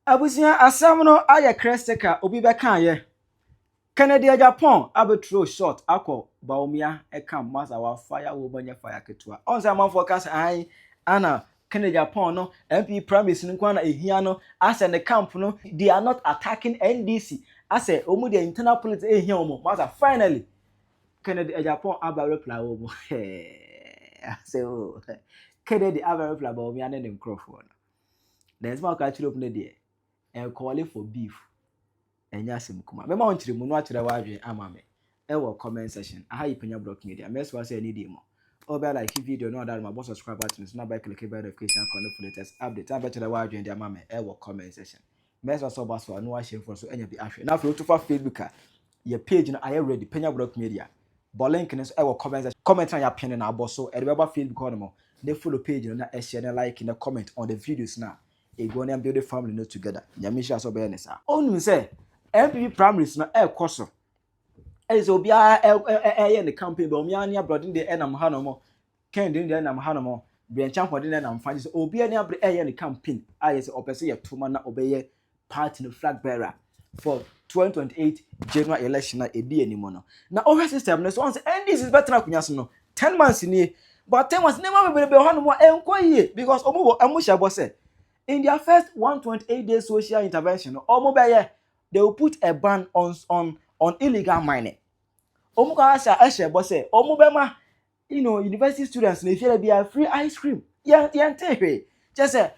Abusia asamno aye kresteka obi beka ye. Kennedy Agyapong abetro short akọ Bawumia ekam masa wa fire wo banya fire ketua. Onse man forecast ai ana Kennedy Agyapong no MP promise nkwa na ehia no ase ne camp no they are not attacking NDC. Ase omu the internal politics ehia omo masa finally Kennedy Agyapong aba reply omo. Ase o Kennedy aba reply Bawumia ne microphone. There's more catch up ne there. And calling for beef. Enya simkuma. Mema onchire mu no akire wadwe amame. Ewo comment section. Aha Penyah block media. Meso say any demo. Oba like video no other my boss subscribe button so na by click the notification icon for latest update. Aba chire wadwe ndi amame. Ewo comment section. Meso so boss for no wa share for so enya bi ahwe. Na for to for Facebook your page no aye ready Penyah block media. Bo link no so ewo comment section. Comment on your pin na abo so e be ba Facebook no mo. They follow page no na share na like na comment on the videos now. A go and build a family no together. Yamisha so be nesa. Onu say MPP primaries no e koso. Ezo bia e the campaign be omia ne abrodin de enam ha no mo. Ken de enam ha no mo. Brianchan kwode ne enam fa so obi ne abre e the campaign. Aye say opese ye toma na obeye party no flag bearer for 2028 general election na edi animo no. Na over system no so on say this is better na kunya so no. 10 months ni but 10 months never be ha no mo enko ye because omo hye say in their first 128 days social intervention, they will put a ban on illegal mining. University students they feel be a free ice cream. Just say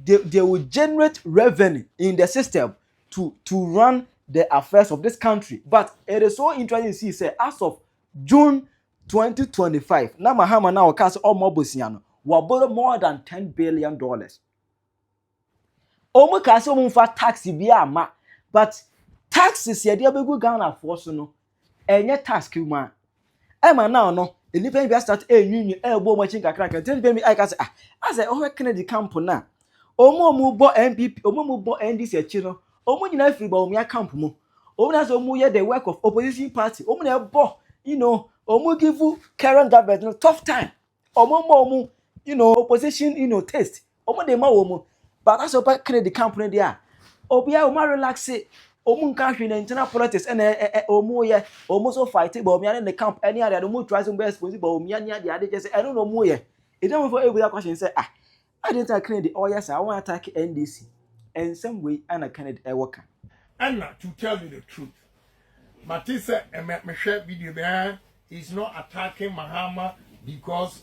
they will generate revenue in the system to run the affairs of this country. But it is so interesting to see say as of June 2025 na Mahama na okase omobosia no wa borrow more than $10 billion. Omo kase omo fa tax bi ama but taxes ye de abegu Ghana for so no enye tax kuma ema now no enipa bi start enwinwi ebo mo chin kakra kan ten bi I kase ase o Kennedy camp na omo bo MPP omo bo NDC achi no omo nyina free Bawumia camp mu omo na so omo ye the work of opposition party omo na bo omo give current government no tough time. Omo opposition taste. Omo dey ma omo. But that's about Kennedy company there. Obia omo relax it. Omo nka hwe na internal politics and omo ye omo so fight but omo in the camp any other omo try some best possible but omo nya dey just I don't know omo ye. It don't for every question say I didn't attack Kennedy oh yes I want to attack NDC. And some way and Kennedy worker. And to tell you the truth. Matisse and me share video there. He's not attacking Mahama because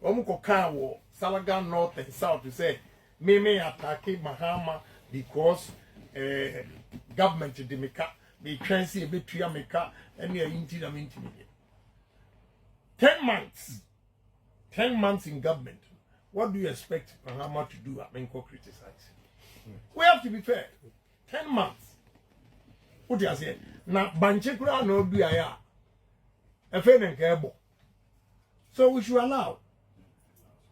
Omukokawo, Salagan North and South to say me attacking Mahama because government de meka me transi be tuya meka and you are 10 months. 10 months in government. What do you expect Mahama to do? I mean, criticize. We have to be fair. 10 months. What do you say? Now, Banchekura no be aya. So we should allow.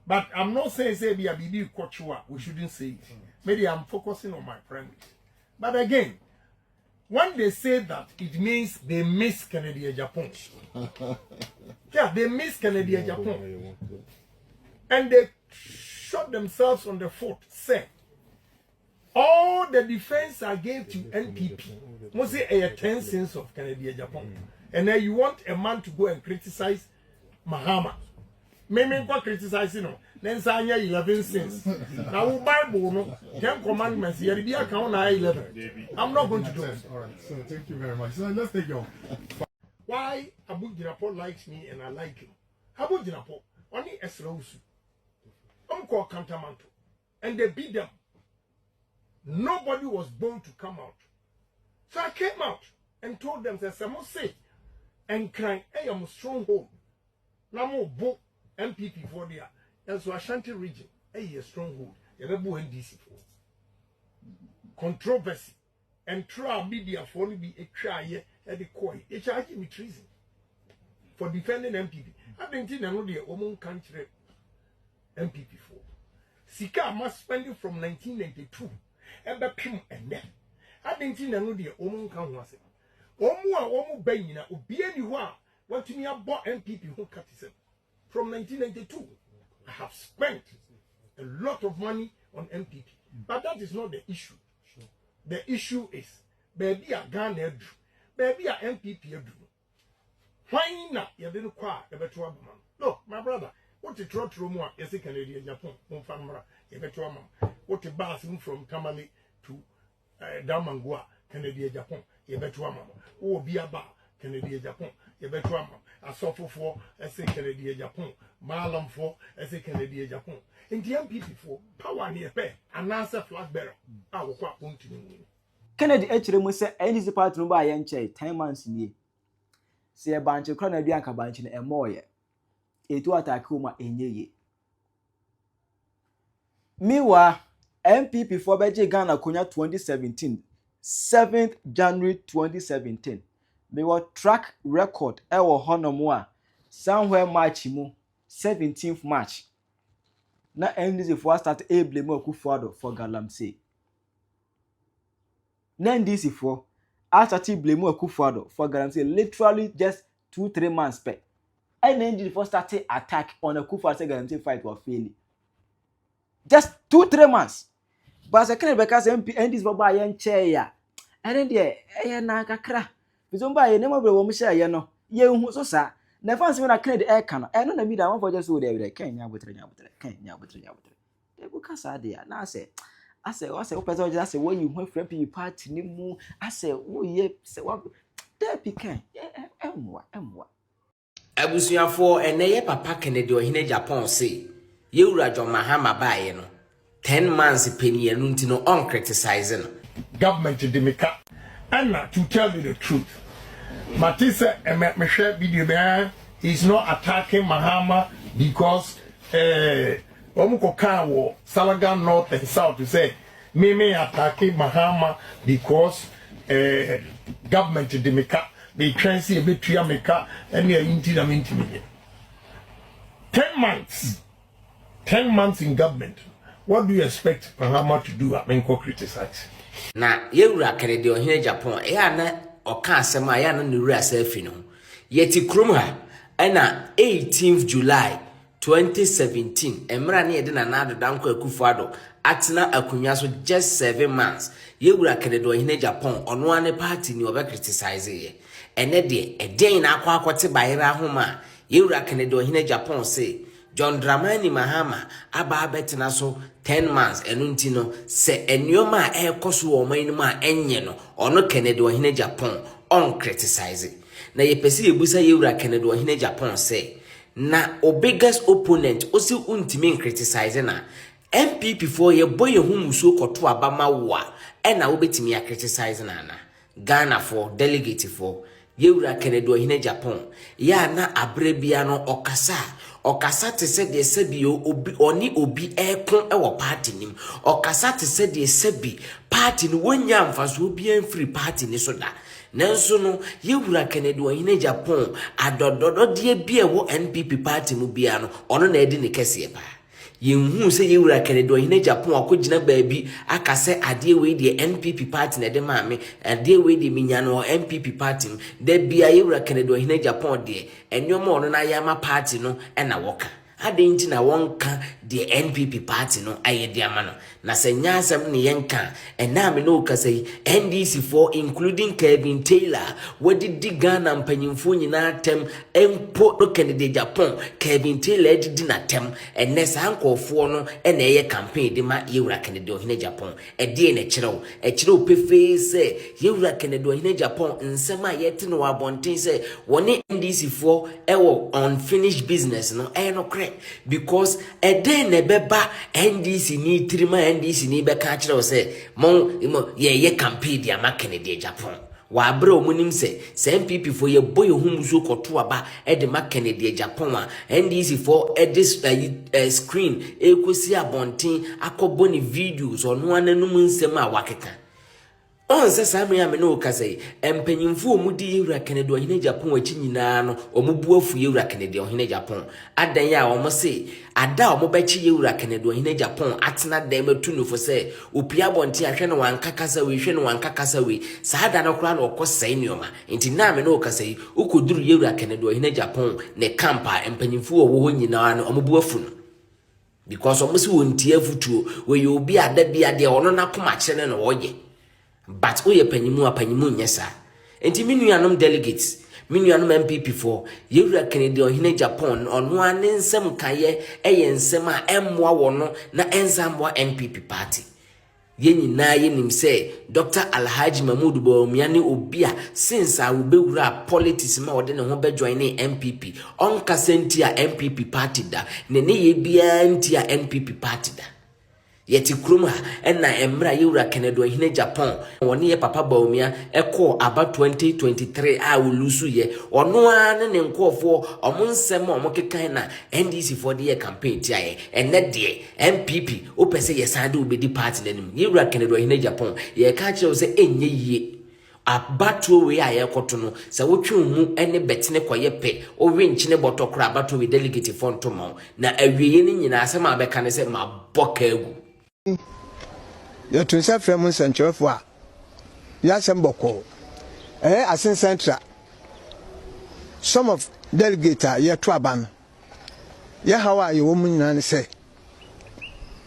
But I'm not saying say be a BB kochua. We shouldn't say it. Maybe I'm focusing on my premise. But again, when they say that, it means they miss Kennedy Agyapong. Yeah, they miss Kennedy Agyapong. And they shot themselves on the foot. Say, all the defense I gave to NPP must say 10 cents of Kennedy Agyapong. And then you want a man to go and criticize Mahama. Maybe go criticizing him. Then say 11 cents. Now Bible no 10 commandments. Here be account 11. I'm not going to do it. All right. So thank you very much. So let's take your. Why Abu Jinapo likes me and I like him. Abu Jinapo only Esrausu. I'm called Cantamanto. And they beat them. Nobody was born to come out. So I came out and told them that someone say and crying, I am a stronghold. Now more book MPP for there. And so Ashanti region, a stronghold. You never NDC for controversy and trial media for only be a try at the coin. It charged me treason for defending MPP. I think I know the Oman country MPP for. Sika must spend it from 1992. And the pim and then. I think I know the Oman country. Omu Benina, Obiani, what to me about MPP who cut himself. from 1992. I have spent a lot of money on MPP. But that is not the issue. The issue is, baby a Ghana, baby a MPP. Why not? You didn't quite a better woman. No, my brother, what a trot room, yes, a Canadian Japan, one family, a better woman. What a bathroom from Tamale to Damangua, Canadian Japan, a better woman. Oh, be a bar, Canadian Japan, a better woman. A suffer for, as a Canadian Japan, Marlam for, as a Canadian Japan. In the MPP for power near pay, and answer flag bearer. I will quite want to know. Kennedy H. say any part no by 10 months in ye. See a bunch of Canadian cabanch and more ye. A to attack Kuma in ye. Meanwhile, MPP for Beji Ghana Konya 2017, 7th January 2017. Me wa track record ewo honomwa somewhere March mu 17th March. Na NDC for start a blame Akufo for galamsey. Na NDC for start blame Akufo for galamsey literally just 2-3 months back. And NDC for start attack on Akufo say galamsey fight was failing. Just 2-3 months. But as I can because NDC for buy yen chair ya. And then there na kakra. Bizomba ye nemo bre wo mo share ye no. Ye hu so sa. Na fancy when I can the air can. E no na mi da one for just so there can nya botre. E bu kasa de ya. Na say I say o person just say when you friend people party ni mu. I say wo ye say what there pikan. Emwa. Abusuafo eneye papa Kennedy ohine Japan say ye wura John Mahama bae no 10 months Penyah no ntino on criticizing Government demeka. And to tell you the truth, Matisse and share video is not attacking Mahama because Omukokawo, Salagan North and South to say me attacking Mahama because government demeka. They transi a bit meka and we are intimate. 10 months. 10 months in government. What do you expect Mahama to do? I mean, criticize. Na yewura Kennedy ohine Japan ya na oka asema ya na nuru asafi no yeti krom ha na 18th July 2017 emra na yede na Addo danko Akufo Addo atena akunwa so just 7 months yewura Kennedy ohine Japan ono ane party ni oba criticize ye ene de eden na akwakote bayira ahoma yewura Kennedy ohine Japan say John Mahama aba betena so 10 months enunti no se enyoma ekoso wo man mu a enye no ono Kennedy ohine Japan on criticize na yepesi ebusa yewura Kennedy ohine Japan say na o biggest opponent osi untimi criticize na MPP for ye boy hu muso koto abama wo a na obetimi a criticize na Ghana for delegate for yewura Kennedy ohine Japan ya na abrebia no okasa te se de sebio obi oni obi ekon ewo party nim okasa te se de sebi party no wonya mfaso obi enfree party ni so da nanso no yewura Kennedy ohine Japan adododo de bia wo NPP party mu bia no ono na edi ne kese pa yenhu se yewura Kennedy ohine Japan akogina baabi akase ade we de NPP party na de maame ade we de minya no NPP party de bia yewura Kennedy ohine Japan de enyoma ono na yama party no na woka ade nti na wonka de NPP party no ayede ama no na senya asem ne yenka na me no kasai NDC for including Kevin Taylor wadi Ghana mpanyimfo nyina tem empo no Kennedy Japan Kevin Taylor di na tem enesa ankofo no na eye campaign de ma yewura Kennedy ohine Japan de na kyerɛw pefe se yewura Kennedy ohine Japan nsɛm a yete no wabonten se woni NDC for ewo unfinished business no no kre because ne beba NDC ni trima NDC ni be ka kyerɛw se ye campaign dia ma Kennedy Japan wa bra omunim se MPP for ye boy hum so koto aba de ma Kennedy Japan a NDC for this screen ekosi abonten akoboni videos ono ananum nsem a wakeka On sesa me no kasai empanyimfo omudi Yewura Kennedy Ohene Agyapong achi nyina no omubuafu Yewura Kennedy Ohene Agyapong adan ya omose ada omobachi Yewura Kennedy Ohene Agyapong atena dan matu no fo se opia bonte ahwe no wankakasa we hwe no wankakasa we saada no kra no okosai nioma enti na me no kasai ukoduru Yewura Kennedy Ohene Agyapong ne campa empanyimfo wo nyina no omubuafu no because omose wontie afutuo we obi ada bia de ono na koma kire no woye. But oye panyimu nyesa. Enti minuanom delegates, minuanom MPP for Yewura Kennedy Ohene Agyapong ono ane nsem kaye eye nsem a emmoa wono na ensambwa MPP party. Yenyi na yenim se Dr. Alhaji Mahmoud Bawumia ne obia since a wobewura politics ma wode ne ho be join MPP on kasenti a MPP party da ne ye bia nti a MPP party da. Yeti kroma enna emra Yewura Kennedy Ohene Agyapong woni ye papa Bawumia eko aba 2023 a wulusu ye ono ane ne nkofo omonsem omokekan na NDC for the campaign ti aye enne de MPP opese ye sande obedi party nanim Yewura Kennedy Ohene Agyapong ye ka kire se enye yie abato we aye koto no se wotwemu ene betene koye pe o wenchine botokra abato we delegate fontomo na awieye ni nyina asem abeka ne se maboka egu. Ya tunsa fremu sanchofo a ya semboko asin central some of delegate ya to aban ya hawa ye wo munyina ne say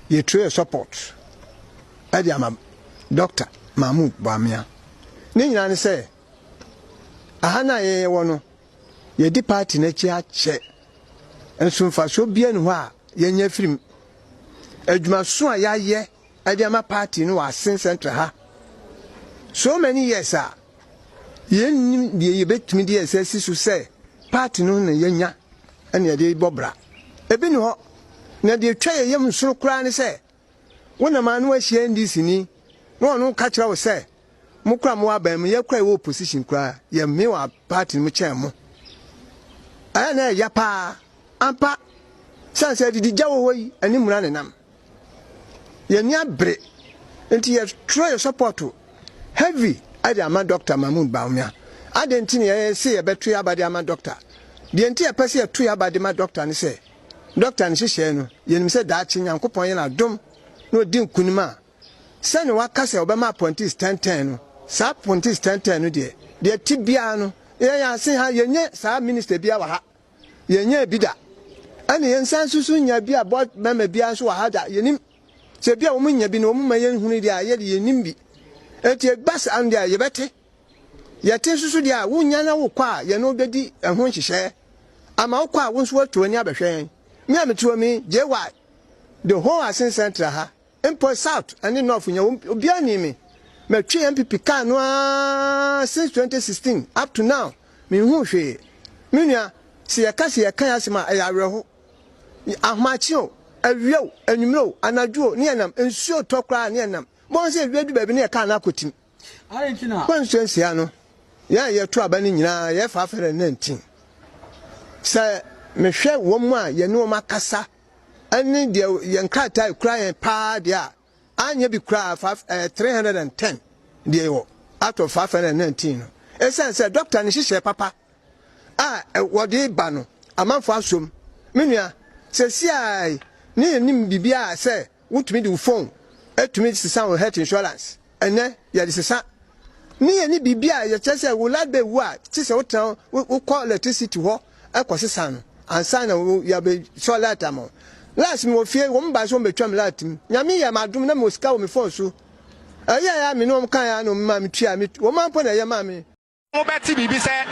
ye true support Adiama Dr. Mahmoud Bawumia ni nyina ne say ahana ye wono ye di party na chi ache ensumfa so bia ne ho a ye nya firim adwuma so a ya ye Adiama party no was since central ha. So many years yen ye betumi de assess so say party no na yenya ene ye de bobra. Ebi no ho na de twa ye yam so kra ne say wona ma no ahia NDC ni no no ka kira wo say mo kra mo aba me ye kra wo opposition kra ye me wa party mo chen mo. Aya na ya pa ampa sanse di jawo hoyi ani mura ne nam. Yenya bre enti ye try your support heavy Adiama Dr. Mahmoud Bawumia adenti ne ye say ye betu Adiama Doctor de enti ye pese ye tu Adiama Doctor ne say doctor ne hye no yenim say da chi Nyankopon ye na dom no di nkunima se ne wakase obema appointees 1010 no sa appointees 1010 no de tibia no ye ya se ha yenye sa minister bia wa ha yenye bida ane yensan susu nya bia board member bia so wa ha da yenim se bia wo munya bi no wo ma yen hunu dia ye de nimbi eti gbas and dia ye bete ye te susu dia wo nya na wo kwa ye no bedi ehun hihye ama wo kwa wo so watu ani abehwen me ametuo mi JY the whole Asin Central ha import south and north nya obia ni me matwe MPP kan no since 2016 up to now me hu hwe me nua se ye ka asema ayareho ahmachio awiao anwumro anadwo ne enam ensuo tokra ne enam bon se wedu baby ne ka na akotim Argentina constituency ano ya ye to aba ne nyina ye fa fere 19 se mehwe wo mu a ye ne wo makasa ani de ye nkrata kura ye pa de a anya bi kura 310 de wo out of 519 no esense doctor ne hihye papa wo de ba no amanfo asom menua se siai ni nim bibia say wutumi di phone etumi sisa on health insurance ene ya di sisa ni bibia ya chese wo labe wu a chese wo tan wo call electricity ho ekosisa no ansa na ya be solar tamo last me wo fie wo mba so betwam latim nyame ya madum na mo sika wo me phone so ya me no kan ya no ma me tua me wo man po na ya ma me Mobeti bibi say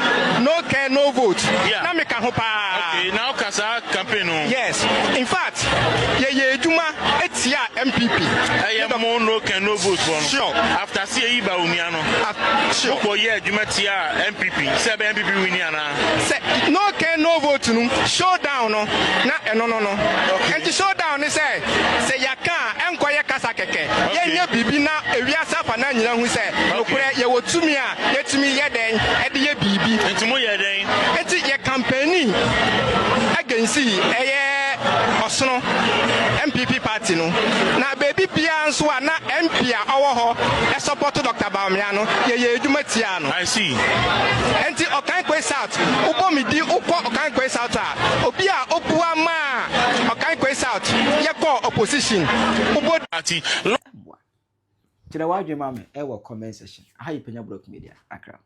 no care no vote. Yeah. Na me ka ho pa. Okay, now kasa campaign no. Yes. In fact, ye eduma etia MPP. No care no vote for. Sure. After see Bawumia no. Sure. For ye eduma tia MPP. Say MPP win na. Say no care no vote no. Showdown no. Na no. Okay. Enti showdown ni say yaka enkoye kasa keke. Ye nya bibi na ewiasa fa na nyina hu say nokure ye wotumi a yetumi ye den ediye bibi Entimo ye den enti ye campaign against eye osono MPP party no na baby bia nso a na MP a owo ho e support Dr. Bawumia no ye edwuma tia no. I see. Enti Okankwe South ubo mi di ukọ Okankwe South a obi a opua ma Okankwe South ye call opposition ubo Party. Kira wadwe mame e wo comment section. Aha yi Penyah Block Media Accra.